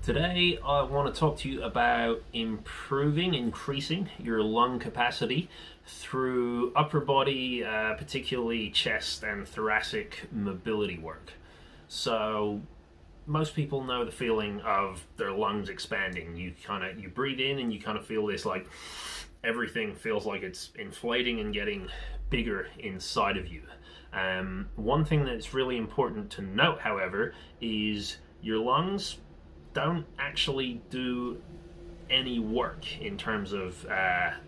Today, I want to talk to you about increasing your lung capacity through upper body, particularly chest and thoracic mobility work. So, most people know the feeling of their lungs expanding. You breathe in and you kind of feel this like everything feels like it's inflating and getting bigger inside of you. One thing that's really important to note, however, is your lungs don't actually do any work in terms of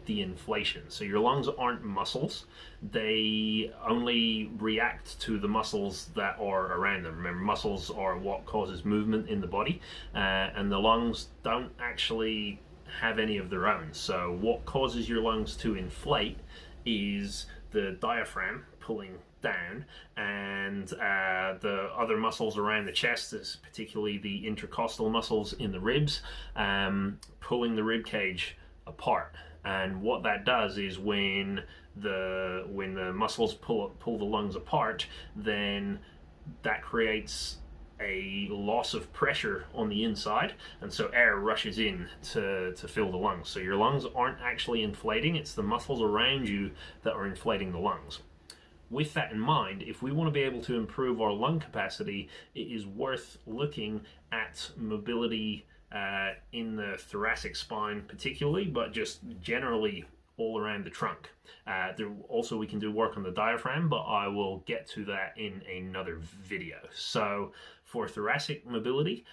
the inflation. So your lungs aren't muscles. They only react to the muscles that are around them. Remember, muscles are what causes movement in the body, and the lungs don't actually have any of their own. So what causes your lungs to inflate is the diaphragm pulling down, and the other muscles around the chest, is particularly the intercostal muscles in the ribs, pulling the rib cage apart. And what that does is when the muscles pull the lungs apart, then that creates a loss of pressure on the inside, and so air rushes in to fill the lungs. So your lungs aren't actually inflating, it's the muscles around you that are inflating the lungs. With that in mind, if we want to be able to improve our lung capacity, it is worth looking at mobility in the thoracic spine particularly, but just generally all around the trunk. Also, we can do work on the diaphragm, but I will get to that in another video. So for thoracic mobility,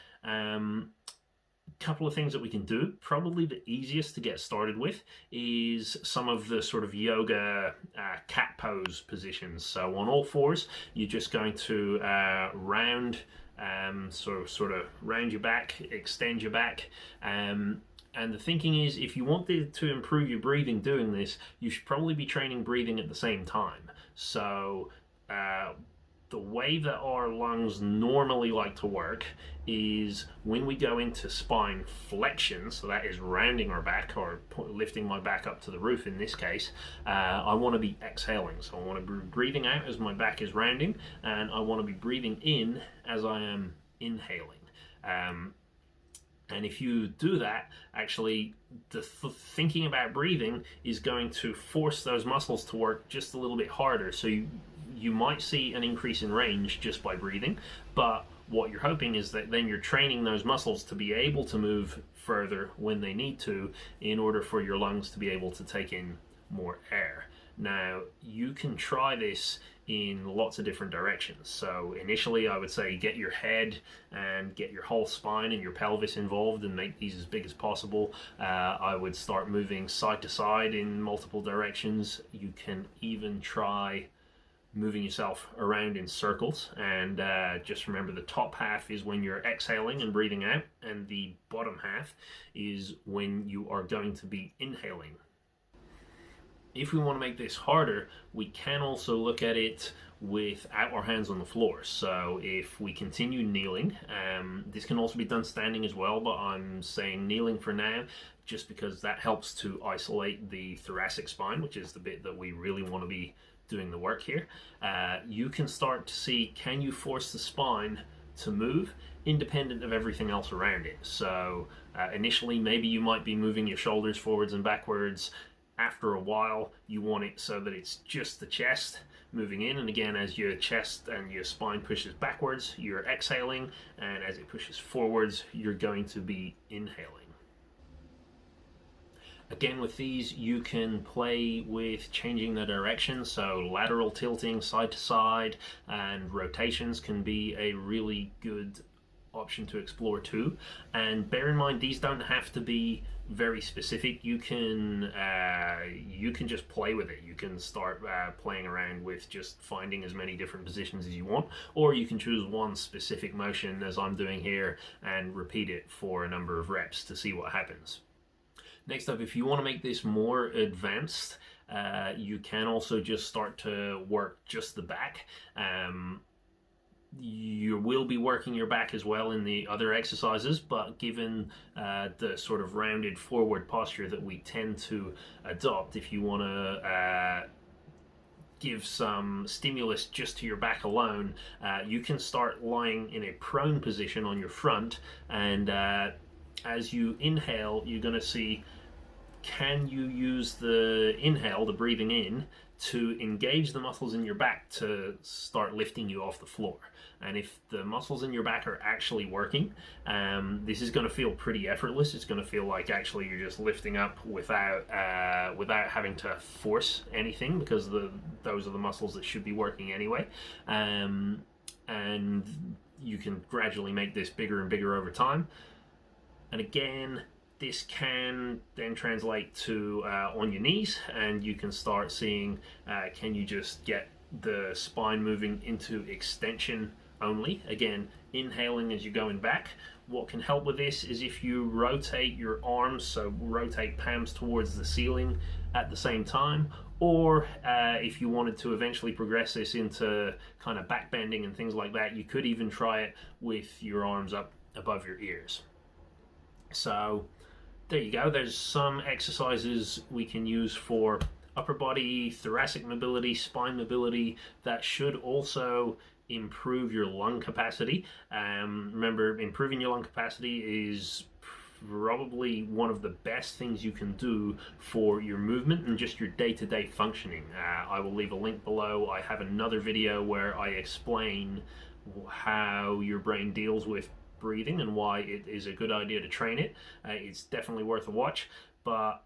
couple of things that we can do. Probably the easiest to get started with is some of the sort of yoga cat pose positions. So on all fours, you're just going to sort of round your back, extend your back. And the thinking is, if you wanted to improve your breathing doing this, you should probably be training breathing at the same time. So the way that our lungs normally like to work is when we go into spine flexion, so that is rounding our back or lifting my back up to the roof in this case, I want to be exhaling. So I want to be breathing out as my back is rounding, and I want to be breathing in as I am inhaling. And if you do that, actually, the thinking about breathing is going to force those muscles to work just a little bit harder. So you might see an increase in range just by breathing, but what you're hoping is that then you're training those muscles to be able to move further when they need to, in order for your lungs to be able to take in more air. Now, you can try this in lots of different directions. So initially, I would say get your head and get your whole spine and your pelvis involved and make these as big as possible. I would start moving side to side in multiple directions. You can even try moving yourself around in circles, and just remember the top half is when you're exhaling and breathing out, and the bottom half is when you are going to be inhaling. If we want to make this harder, we can also look at it without our hands on the floor. So if we continue kneeling, this can also be done standing as well, but I'm saying kneeling for now just because that helps to isolate the thoracic spine, which is the bit that we really want to be doing the work here. You can start to see, can you force the spine to move independent of everything else around it? So initially, maybe you might be moving your shoulders forwards and backwards. After a while, you want it so that it's just the chest moving in, and again, as your chest and your spine pushes backwards, you're exhaling, and as it pushes forwards, you're going to be inhaling. Again, with these, you can play with changing the direction, so lateral tilting side to side and rotations can be a really good option to explore too. And bear in mind, these don't have to be very specific. You can just play with it. You can start playing around with just finding as many different positions as you want, or you can choose one specific motion as I'm doing here and repeat it for a number of reps to see what happens. Next up, if you want to make this more advanced, you can also just start to work just the back. You will be working your back as well in the other exercises, but given the sort of rounded forward posture that we tend to adopt, if you want to give some stimulus just to your back alone, you can start lying in a prone position on your front, and as you inhale, you're going to see, can you use the inhale, the breathing in, to engage the muscles in your back to start lifting you off the floor. And if the muscles in your back are actually working, this is going to feel pretty effortless. It's going to feel like actually you're just lifting up without having to force anything, because those are the muscles that should be working anyway. And you can gradually make this bigger and bigger over time. And again, this can then translate to on your knees, and you can start seeing, can you just get the spine moving into extension only? Again, inhaling as you're going back. What can help with this is if you rotate your arms, so rotate palms towards the ceiling at the same time, or if you wanted to eventually progress this into kind of back bending and things like that, you could even try it with your arms up above your ears. So there you go. There's some exercises we can use for upper body, thoracic mobility, spine mobility that should also improve your lung capacity. Remember, improving your lung capacity is probably one of the best things you can do for your movement and just your day-to-day functioning. I will leave a link below. I have another video where I explain how your brain deals with breathing and why it is a good idea to train it. It's definitely worth a watch, but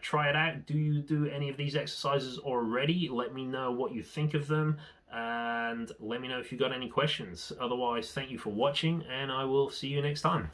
try it out. Do you do any of these exercises already? Let me know what you think of them, and let me know if you got any questions. Otherwise, thank you for watching, and I will see you next time.